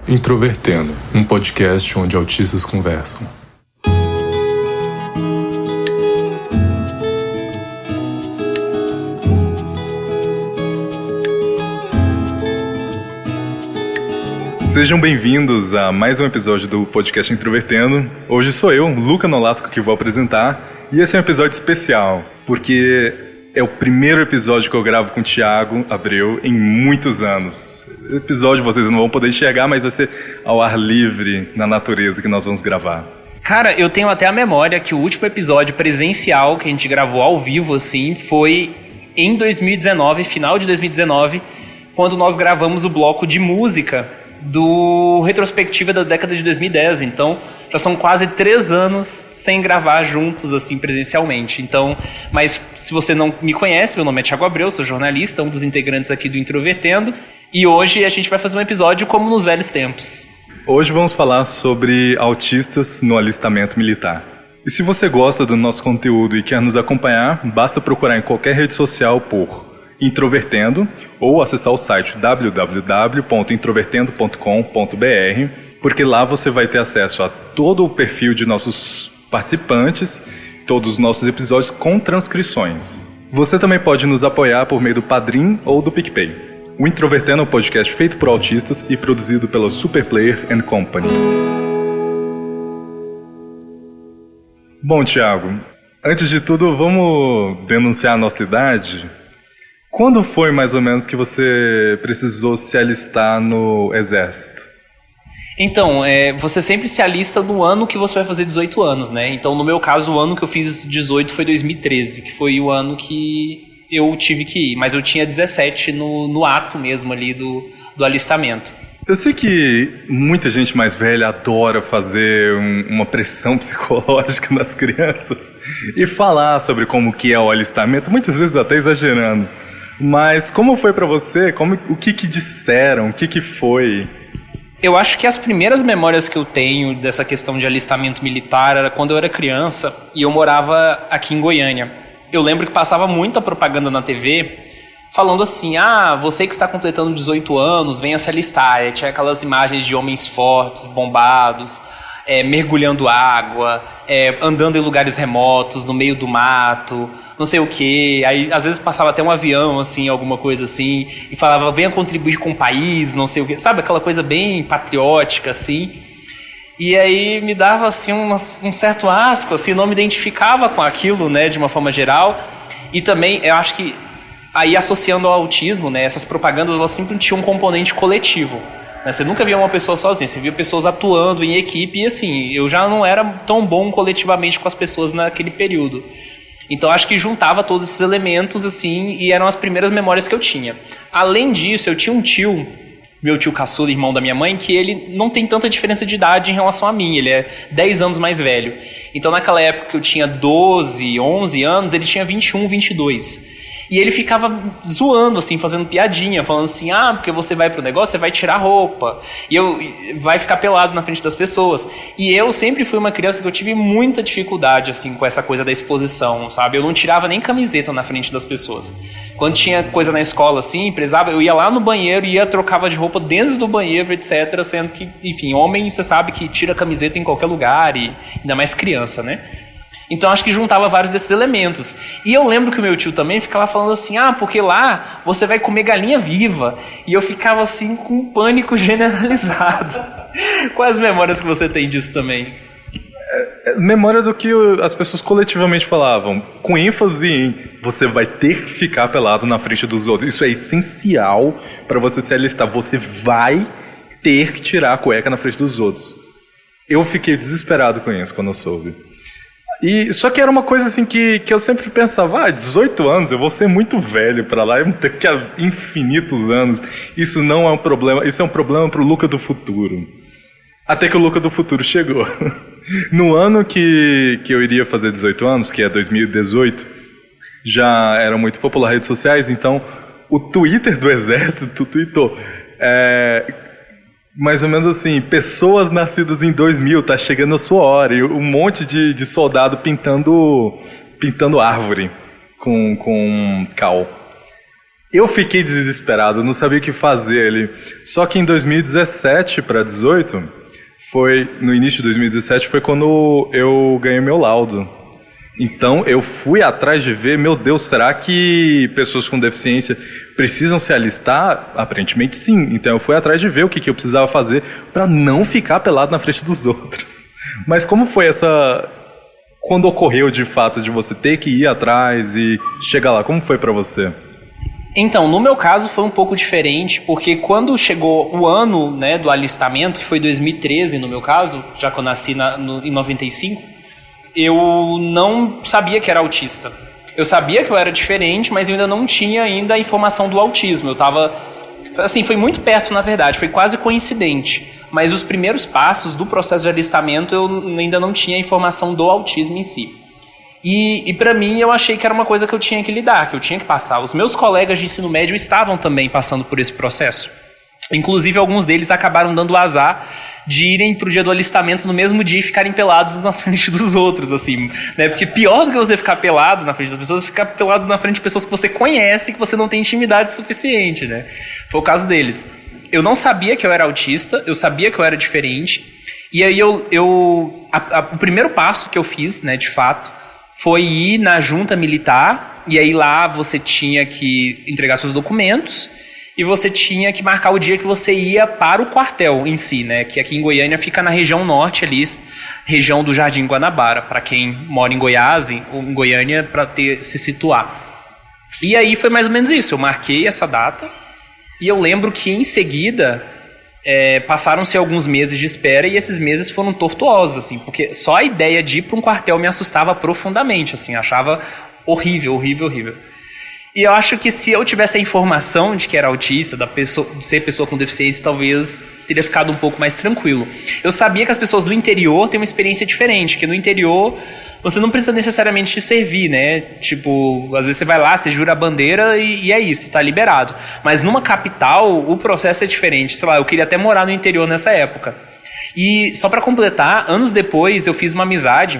Introvertendo, um podcast onde autistas conversam. Sejam bem-vindos a mais um episódio do podcast Introvertendo. Hoje sou eu, Luca Nolasco, que vou apresentar. E esse é um episódio especial, porque é o primeiro episódio que eu gravo com o Thiago Abreu em muitos anos. O episódio vocês não vão poder enxergar, mas vai ser ao ar livre, na natureza, que nós vamos gravar. Cara, eu tenho até a memória que o último episódio presencial que a gente gravou ao vivo, assim, foi em 2019, final de 2019, quando nós gravamos o bloco de música do Retrospectiva da década de 2010. Então, já são quase 3 anos sem gravar juntos, assim, presencialmente. Então, mas se você não me conhece, meu nome é Thiago Abreu, sou jornalista, um dos integrantes aqui do Introvertendo, e hoje a gente vai fazer um episódio como nos velhos tempos. Hoje vamos falar sobre autistas no alistamento militar. E se você gosta do nosso conteúdo e quer nos acompanhar, basta procurar em qualquer rede social por Introvertendo ou acessar o site www.introvertendo.com.br, porque lá você vai ter acesso a todo o perfil de nossos participantes, todos os nossos episódios com transcrições. Você também pode nos apoiar por meio do Padrim ou do PicPay. O Introvertendo é um podcast feito por autistas e produzido pela Superplayer & Company. Bom, Thiago, antes de tudo, vamos denunciar a nossa idade? Quando foi, mais ou menos, que você precisou se alistar no Exército? Então, você sempre se alista no ano que você vai fazer 18 anos, né? Então, no meu caso, o ano que eu fiz 18 foi 2013, que foi o ano que eu tive que ir. Mas eu tinha 17 no ato mesmo ali do alistamento. Eu sei que muita gente mais velha adora fazer uma pressão psicológica nas crianças e falar sobre como que é o alistamento, muitas vezes até exagerando. Mas como foi pra você? O que disseram? O que foi? Eu acho que as primeiras memórias que eu tenho dessa questão de alistamento militar era quando eu era criança e eu morava aqui em Goiânia. Eu lembro que passava muita propaganda na TV falando assim, você que está completando 18 anos, venha se alistar. E tinha aquelas imagens de homens fortes, bombados, mergulhando água, andando em lugares remotos, no meio do mato, não sei o quê. Aí às vezes passava até um avião, assim, alguma coisa assim, e falava, venha contribuir com o país, não sei o quê. Sabe, aquela coisa bem patriótica, assim. E aí me dava, assim, um certo asco, assim, não me identificava com aquilo, né, de uma forma geral. E também, eu acho que, aí associando ao autismo, né, essas propagandas, elas sempre tinham um componente coletivo. Você nunca via uma pessoa sozinha, você via pessoas atuando em equipe e assim, eu já não era tão bom coletivamente com as pessoas naquele período. Então acho que juntava todos esses elementos assim e eram as primeiras memórias que eu tinha. Além disso, eu tinha um tio, meu tio caçula, irmão da minha mãe, que ele não tem tanta diferença de idade em relação a mim, ele é 10 anos mais velho. Então naquela época que eu tinha 12, 11 anos, ele tinha 21, 22. E ele ficava zoando, assim, fazendo piadinha, falando assim, porque você vai pro negócio, você vai tirar roupa, vai ficar pelado na frente das pessoas. E eu sempre fui uma criança que eu tive muita dificuldade, assim, com essa coisa da exposição, sabe? Eu não tirava nem camiseta na frente das pessoas. Quando tinha coisa na escola, assim, precisava, eu ia lá no banheiro, trocava de roupa dentro do banheiro, etc. Sendo que, enfim, homem, você sabe que tira camiseta em qualquer lugar, e ainda mais criança, né? Então acho que juntava vários desses elementos. E eu lembro que o meu tio também ficava falando assim, porque lá você vai comer galinha viva. E eu ficava assim com um pânico generalizado. Quais memórias que você tem disso também? Memória do que as pessoas coletivamente falavam, com ênfase em você vai ter que ficar pelado na frente dos outros. Isso é essencial para você se alistar. Você vai ter que tirar a cueca na frente dos outros. Eu fiquei desesperado com isso quando eu soube. E só que era uma coisa assim que eu sempre pensava, 18 anos, eu vou ser muito velho pra lá, daqui a infinitos anos. Isso não é um problema, isso é um problema pro Luca do futuro. Até que o Luca do futuro chegou. No ano que eu iria fazer 18 anos, que é 2018, já eram muito popular redes sociais, então o Twitter do Exército tweetou, mais ou menos assim, pessoas nascidas em 2000, tá chegando a sua hora. E um monte de soldado pintando árvore com cal. Eu fiquei desesperado, não sabia o que fazer ali. Só que em 2017 para 18, no início de 2017, foi quando eu ganhei meu laudo. Então eu fui atrás de ver, meu Deus, será que pessoas com deficiência precisam se alistar? Aparentemente sim. Então eu fui atrás de ver o que eu precisava fazer para não ficar pelado na frente dos outros. Mas como foi quando ocorreu de fato de você ter que ir atrás e chegar lá? Como foi para você? Então, no meu caso foi um pouco diferente, porque quando chegou o ano, né, do alistamento, que foi 2013 no meu caso, já que eu nasci em 95, eu não sabia que era autista. Eu sabia que eu era diferente, mas eu ainda não tinha a informação do autismo. Eu tava, assim, foi muito perto na verdade, foi quase coincidente. Mas os primeiros passos do processo de alistamento eu ainda não tinha a informação do autismo em si. E para mim eu achei que era uma coisa que eu tinha que lidar, que eu tinha que passar. Os meus colegas de ensino médio estavam também passando por esse processo. Inclusive alguns deles acabaram dando o azar de irem pro dia do alistamento no mesmo dia e ficarem pelados na frente dos outros, assim, né? Porque pior do que você ficar pelado na frente das pessoas, é ficar pelado na frente de pessoas que você conhece e que você não tem intimidade suficiente, né? Foi o caso deles. Eu não sabia que eu era autista, eu sabia que eu era diferente, e aí o primeiro passo que eu fiz, né, de fato, foi ir na junta militar, e aí lá você tinha que entregar seus documentos e você tinha que marcar o dia que você ia para o quartel em si, né? Que aqui em Goiânia fica na região norte ali, região do Jardim Guanabara, para quem mora em Goiás, em Goiânia, para se situar. E aí foi mais ou menos isso, eu marquei essa data e eu lembro que em seguida passaram-se alguns meses de espera e esses meses foram tortuosos, assim, porque só a ideia de ir para um quartel me assustava profundamente, assim, achava horrível, horrível, horrível. E eu acho que se eu tivesse a informação de que era autista, de ser pessoa com deficiência, talvez teria ficado um pouco mais tranquilo. Eu sabia que as pessoas do interior têm uma experiência diferente, que no interior você não precisa necessariamente te servir, né? Tipo, às vezes você vai lá, você jura a bandeira e é isso, tá liberado. Mas numa capital, o processo é diferente. Sei lá, eu queria até morar no interior nessa época. E só pra completar, anos depois eu fiz uma amizade,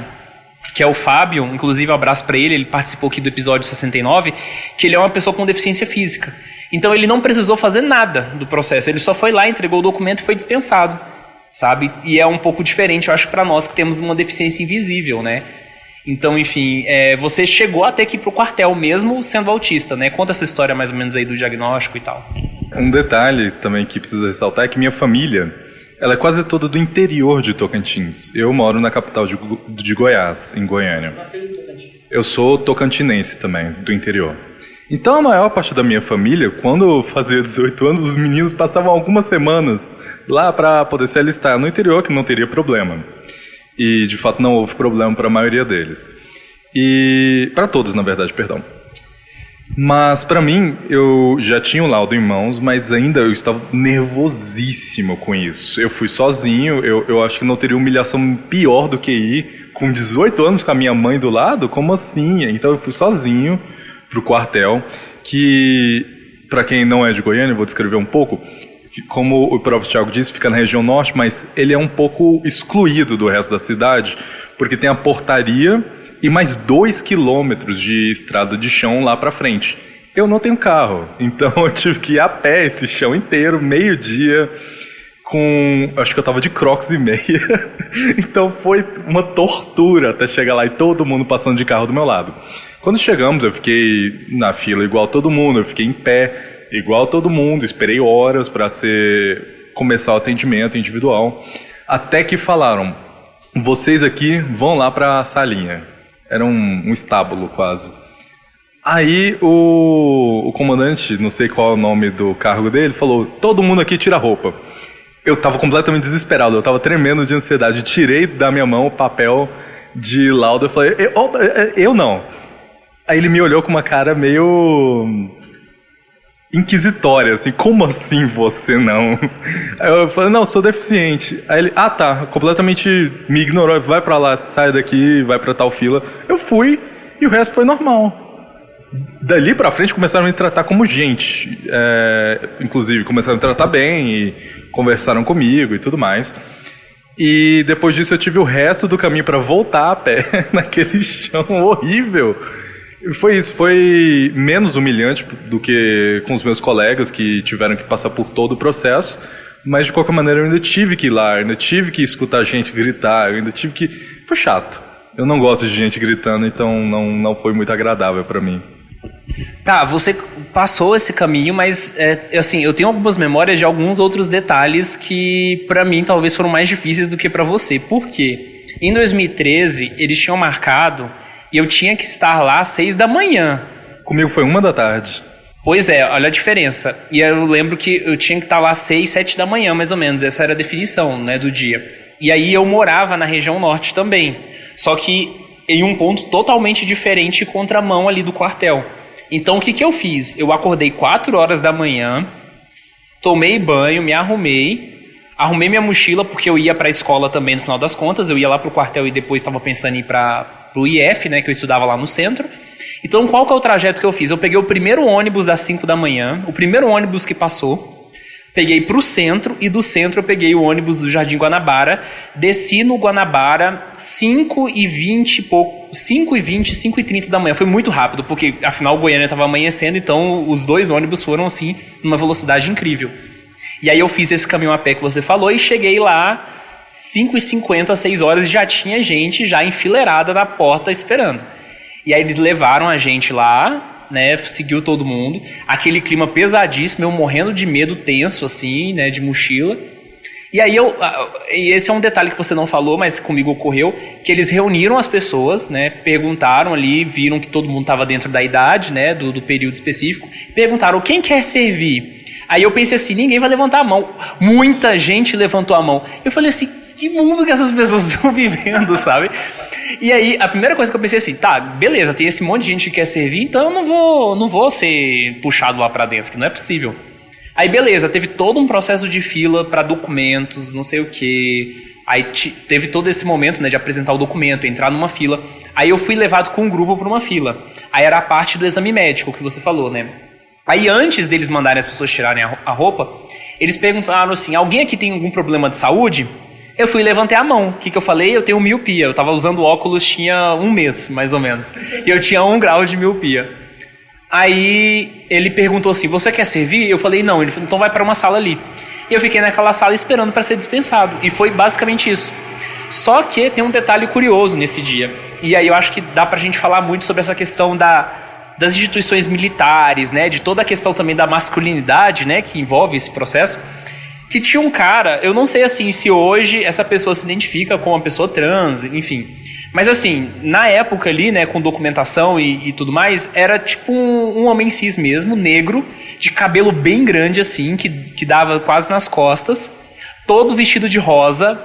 que é o Fábio, inclusive um abraço pra ele participou aqui do episódio 69, que ele é uma pessoa com deficiência física. Então ele não precisou fazer nada do processo, ele só foi lá, entregou o documento e foi dispensado, sabe? E é um pouco diferente, eu acho, pra nós que temos uma deficiência invisível, né? Então, enfim, você chegou até aqui pro quartel mesmo sendo autista, né? Conta essa história mais ou menos aí do diagnóstico e tal. Um detalhe também que preciso ressaltar é que minha família, ela é quase toda do interior de Tocantins. Eu moro na capital de Goiás, em Goiânia. Você nasceu em Tocantins? Eu sou tocantinense também, do interior. Então a maior parte da minha família, quando eu fazia 18 anos, os meninos passavam algumas semanas lá para poder se alistar no interior, que não teria problema. E, de fato, não houve problema para a maioria deles. E para todos, na verdade, perdão. Mas, para mim, eu já tinha o laudo em mãos, mas ainda eu estava nervosíssimo com isso. Eu fui sozinho, eu acho que não teria humilhação pior do que ir com 18 anos com a minha mãe do lado? Como assim? Então eu fui sozinho pro quartel, que, para quem não é de Goiânia, eu vou descrever um pouco. Como o próprio Thiago disse, fica na região norte, mas ele é um pouco excluído do resto da cidade, porque tem a portaria e mais 2 quilômetros de estrada de chão lá pra frente. Eu não tenho carro, então eu tive que ir a pé esse chão inteiro, meio-dia, acho que eu tava de Crocs e meia. Então foi uma tortura até chegar lá e todo mundo passando de carro do meu lado. Quando chegamos, eu fiquei na fila igual todo mundo, eu fiquei em pé igual todo mundo, esperei horas para começar o atendimento individual, até que falaram, vocês aqui vão lá para a salinha. Era um estábulo quase. Aí o comandante, não sei qual é o nome do cargo dele, falou, todo mundo aqui tira a roupa. Eu tava completamente desesperado, eu tava tremendo de ansiedade, tirei da minha mão o papel de laudo e falei, eu não. Aí ele me olhou com uma cara meio inquisitória, assim, como assim você não? Aí eu falei, não, sou deficiente. Aí ele, tá, completamente me ignorou, vai pra lá, sai daqui, vai pra tal fila. Eu fui e o resto foi normal. Dali pra frente começaram a me tratar como gente, inclusive começaram a me tratar bem e conversaram comigo e tudo mais. E depois disso eu tive o resto do caminho pra voltar a pé naquele chão horrível. Foi isso, foi menos humilhante do que com os meus colegas que tiveram que passar por todo o processo, mas de qualquer maneira eu ainda tive que ir lá, eu ainda tive que escutar gente gritar, eu ainda tive que... Foi chato. Eu não gosto de gente gritando, então não foi muito agradável pra mim. Tá, você passou esse caminho, mas assim, eu tenho algumas memórias de alguns outros detalhes que pra mim talvez foram mais difíceis do que pra você. Por quê? Em 2013, eles tinham marcado e eu tinha que estar lá às 6 da manhã. Comigo foi 1 da tarde. Pois é, olha a diferença. E eu lembro que eu tinha que estar lá às 6, 7 da manhã, mais ou menos. Essa era a definição, né, do dia. E aí eu morava na região norte também. Só que em um ponto totalmente diferente, contramão ali do quartel. Então o que eu fiz? Eu acordei 4 horas da manhã, tomei banho, me arrumei minha mochila porque eu ia para a escola também no final das contas. Eu ia lá pro quartel e depois estava pensando em ir pro IF, né, que eu estudava lá no centro. Então qual que é o trajeto que eu fiz? Eu peguei o primeiro ônibus das 5 da manhã, o primeiro ônibus que passou, peguei pro centro e do centro eu peguei o ônibus do Jardim Guanabara, desci no Guanabara 5h20, 5h30 da manhã. Foi muito rápido, porque afinal Goiânia estava amanhecendo, então os 2 ônibus foram assim, numa velocidade incrível. E aí eu fiz esse caminho a pé que você falou e cheguei lá 5h50, 6 horas, e já tinha gente já enfileirada na porta esperando. E aí eles levaram a gente lá, né, seguiu todo mundo, aquele clima pesadíssimo, eu morrendo de medo, tenso assim, né, de mochila. E aí e esse é um detalhe que você não falou, mas comigo ocorreu, que eles reuniram as pessoas, né, perguntaram ali, viram que todo mundo estava dentro da idade, né, do período específico, perguntaram quem quer servir. Aí eu pensei assim, ninguém vai levantar a mão. Muita gente levantou a mão. Eu falei assim, que mundo que essas pessoas estão vivendo, sabe? E aí, a primeira coisa que eu pensei assim, tá, beleza, tem esse monte de gente que quer servir, então eu não vou ser puxado lá pra dentro, que não é possível. Aí, beleza, teve todo um processo de fila pra documentos, não sei o quê. Aí teve todo esse momento, né, de apresentar o documento, entrar numa fila. Aí eu fui levado com um grupo pra uma fila. Aí era a parte do exame médico que você falou, né? Aí antes deles mandarem as pessoas tirarem a roupa, eles perguntaram assim, alguém aqui tem algum problema de saúde? Eu fui e levantei a mão. O que eu falei? Eu tenho miopia. Eu tava usando óculos tinha 1 mês, mais ou menos. E eu tinha 1 grau de miopia. Aí ele perguntou assim, você quer servir? Eu falei, não. Ele falou, então vai para uma sala ali. E eu fiquei naquela sala esperando para ser dispensado. E foi basicamente isso. Só que tem um detalhe curioso nesse dia. E aí eu acho que dá pra gente falar muito sobre essa questão das instituições militares, né? De toda a questão também da masculinidade, né? Que envolve esse processo. Que tinha um cara, eu não sei assim se hoje essa pessoa se identifica com uma pessoa trans, enfim. Mas assim, na época ali, né, com documentação e tudo mais, era tipo um homem cis mesmo, negro, de cabelo bem grande assim, que dava quase nas costas, todo vestido de rosa,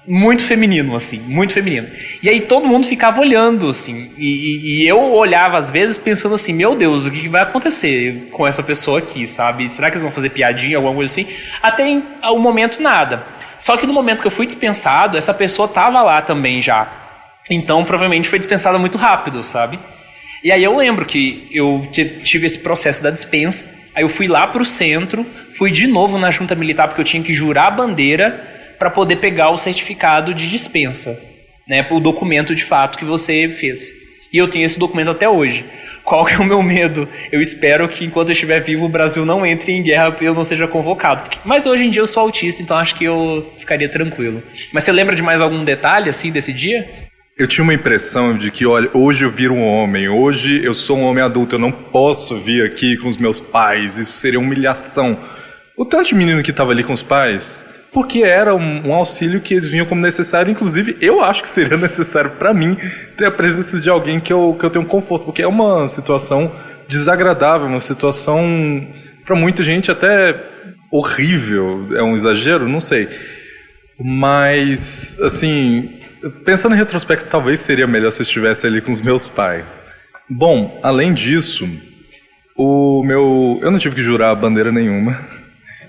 muito feminino, assim, muito feminino. E aí todo mundo ficava olhando, assim, e eu olhava às vezes pensando assim, meu Deus, o que vai acontecer com essa pessoa aqui, sabe? Será que eles vão fazer piadinha, alguma coisa assim? Até o momento nada. Só que no momento que eu fui dispensado, essa pessoa tava lá também já. Então provavelmente foi dispensada muito rápido, sabe? E aí eu lembro que eu tive esse processo da dispensa, aí eu fui lá pro centro, fui de novo na junta militar porque eu tinha que jurar a bandeira para poder pegar o certificado de dispensa, né, o documento de fato que você fez. E eu tenho esse documento até hoje. Qual que é o meu medo? Eu espero que enquanto eu estiver vivo o Brasil não entre em guerra e eu não seja convocado. Mas hoje em dia eu sou autista, então acho que eu ficaria tranquilo. Mas você lembra de mais algum detalhe assim desse dia? Eu tinha uma impressão de que, olha, hoje eu viro um homem, hoje eu sou um homem adulto, eu não posso vir aqui com os meus pais, isso seria humilhação. O tanto de menino que estava ali com os pais... Porque era um auxílio que eles vinham como necessário. Inclusive, eu acho que seria necessário para mim ter a presença de alguém que eu tenho conforto. Porque é uma situação desagradável, uma situação, para muita gente, até horrível. É um exagero? Não sei. Mas, assim, pensando em retrospecto, talvez seria melhor se eu estivesse ali com os meus pais. Bom, além disso, eu não tive que jurar bandeira nenhuma.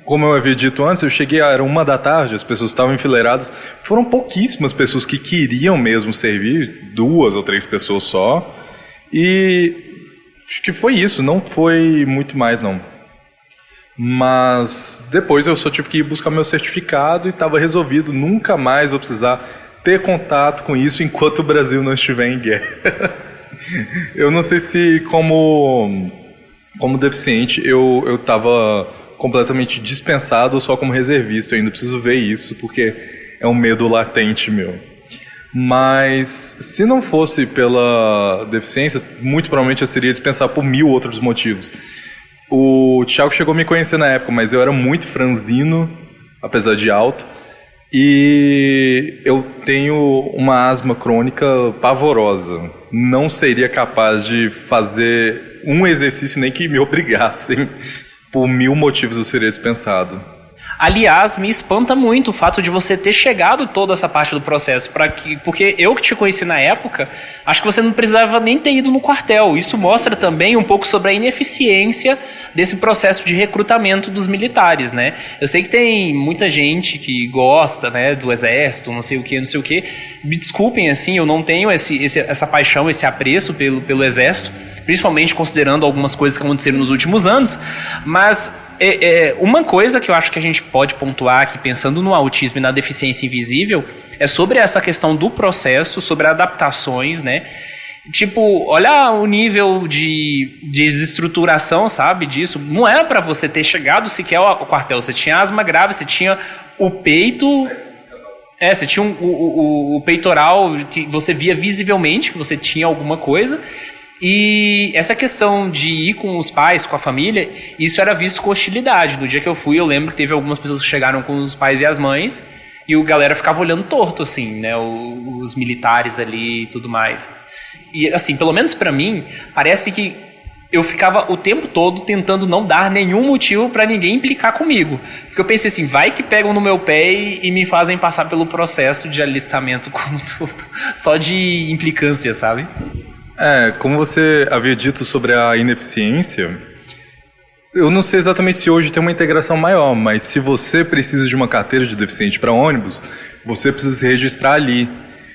Como eu havia dito antes, eu cheguei, era 1 da tarde, as pessoas estavam enfileiradas. Foram pouquíssimas pessoas que queriam mesmo servir, 2 ou 3 pessoas só. E acho que foi isso, não foi muito mais não. Mas depois eu só tive que ir buscar meu certificado e estava resolvido, nunca mais vou precisar ter contato com isso enquanto o Brasil não estiver em guerra. Eu não sei se como deficiente eu tava completamente dispensado só como reservista. Eu ainda preciso ver isso, porque é um medo latente meu. Mas se não fosse pela deficiência, muito provavelmente eu seria dispensado por 1000 outros motivos. O Thiago chegou a me conhecer na época, mas eu era muito franzino, apesar de alto. E eu tenho uma asma crônica pavorosa. Não seria capaz de fazer um exercício nem que me obrigassem. Por 1000 motivos eu seria dispensado. Aliás, me espanta muito o fato de você ter chegado toda essa parte do processo, porque eu que te conheci na época, acho que você não precisava nem ter ido no quartel. Isso mostra também um pouco sobre a ineficiência desse processo de recrutamento dos militares, né? Eu sei que tem muita gente que gosta, né, do exército, não sei o que. Me desculpem, assim, eu não tenho essa paixão, esse apreço pelo exército, principalmente considerando algumas coisas que aconteceram nos últimos anos, mas uma coisa que eu acho que a gente pode pontuar aqui, pensando no autismo e na deficiência invisível, é sobre essa questão do processo, sobre adaptações, né? Tipo, olha o nível de desestruturação, sabe, disso. Não era pra você ter chegado sequer ao quartel. Você tinha asma grave, você tinha o peito... você tinha o peitoral que você via visivelmente que você tinha alguma coisa. E essa questão de ir com os pais, com a família, isso era visto com hostilidade. No dia que eu fui, eu lembro que teve algumas pessoas que chegaram com os pais e as mães, e a galera ficava olhando torto, assim, né? Os militares ali e tudo mais. E, assim, pelo menos pra mim, parece que eu ficava o tempo todo tentando não dar nenhum motivo pra ninguém implicar comigo. Porque eu pensei assim, vai que pegam no meu pé e me fazem passar pelo processo de alistamento como tudo, só de implicância, sabe? Como você havia dito sobre a ineficiência, eu não sei exatamente se hoje tem uma integração maior, mas se você precisa de uma carteira de deficiente para ônibus, você precisa se registrar ali.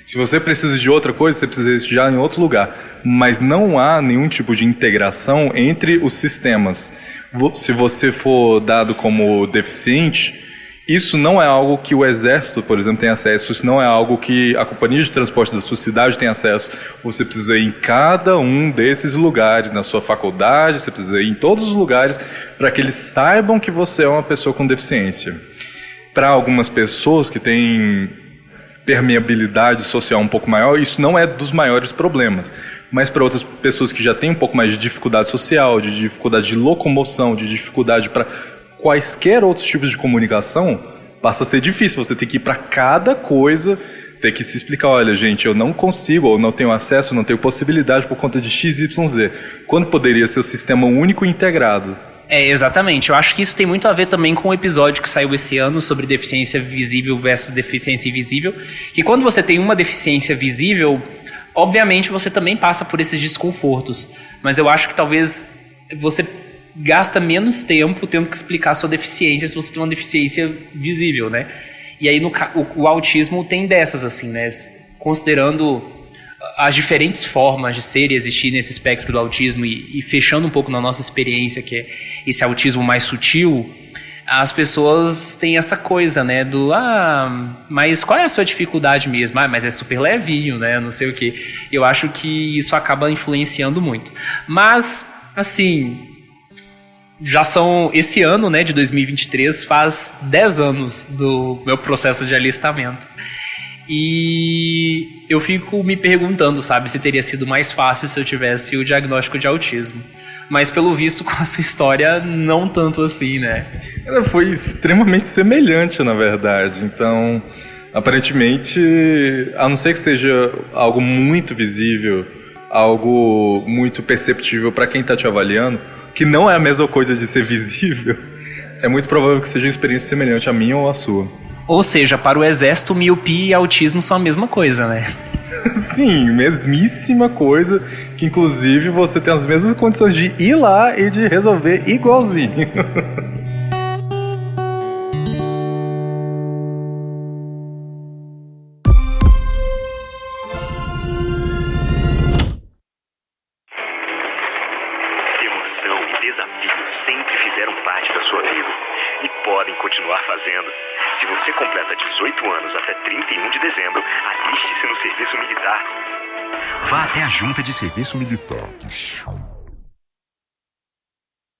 Se você precisa de outra coisa, você precisa registrar em outro lugar. Mas não há nenhum tipo de integração entre os sistemas. Se você for dado como deficiente, isso não é algo que o Exército, por exemplo, tem acesso, isso não é algo que a companhia de transporte da sua cidade tem acesso. Você precisa ir em cada um desses lugares, na sua faculdade, você precisa ir em todos os lugares para que eles saibam que você é uma pessoa com deficiência. Para algumas pessoas que têm permeabilidade social um pouco maior, isso não é dos maiores problemas. Mas para outras pessoas que já têm um pouco mais de dificuldade social, de dificuldade de locomoção, de dificuldade para quaisquer outros tipos de comunicação, passa a ser difícil. Você tem que ir para cada coisa, ter que se explicar, olha, gente, eu não consigo, ou não tenho acesso, não tenho possibilidade por conta de XYZ, quando poderia ser o sistema único e integrado. Exatamente. Eu acho que isso tem muito a ver também com o episódio que saiu esse ano sobre deficiência visível versus deficiência invisível, que quando você tem uma deficiência visível, obviamente você também passa por esses desconfortos, mas eu acho que talvez você gasta menos tempo tendo que explicar a sua deficiência se você tem uma deficiência visível, né? E aí o autismo tem dessas, assim, né? Considerando as diferentes formas de ser e existir nesse espectro do autismo e fechando um pouco na nossa experiência, que é esse autismo mais sutil, as pessoas têm essa coisa, né? Mas qual é a sua dificuldade mesmo? Mas é super levinho, né? Não sei o quê. Eu acho que isso acaba influenciando muito. Mas, assim... Já são, esse ano, né, de 2023, faz 10 anos do meu processo de alistamento. E eu fico me perguntando, sabe, se teria sido mais fácil se eu tivesse o diagnóstico de autismo. Mas, pelo visto, com a sua história, não tanto assim, né? Ela foi extremamente semelhante, na verdade. Então, aparentemente, a não ser que seja algo muito visível, algo muito perceptível para quem está te avaliando, que não é a mesma coisa de ser visível, é muito provável que seja uma experiência semelhante à minha ou à sua. Ou seja, para o exército, miopia e autismo são a mesma coisa, né? Sim, mesmíssima coisa, que inclusive você tem as mesmas condições de ir lá e de resolver igualzinho. Desafios sempre fizeram parte da sua vida e podem continuar fazendo. Se você completa 18 anos até 31 de dezembro, aliste-se no serviço militar. Vá até a Junta de Serviço Militar.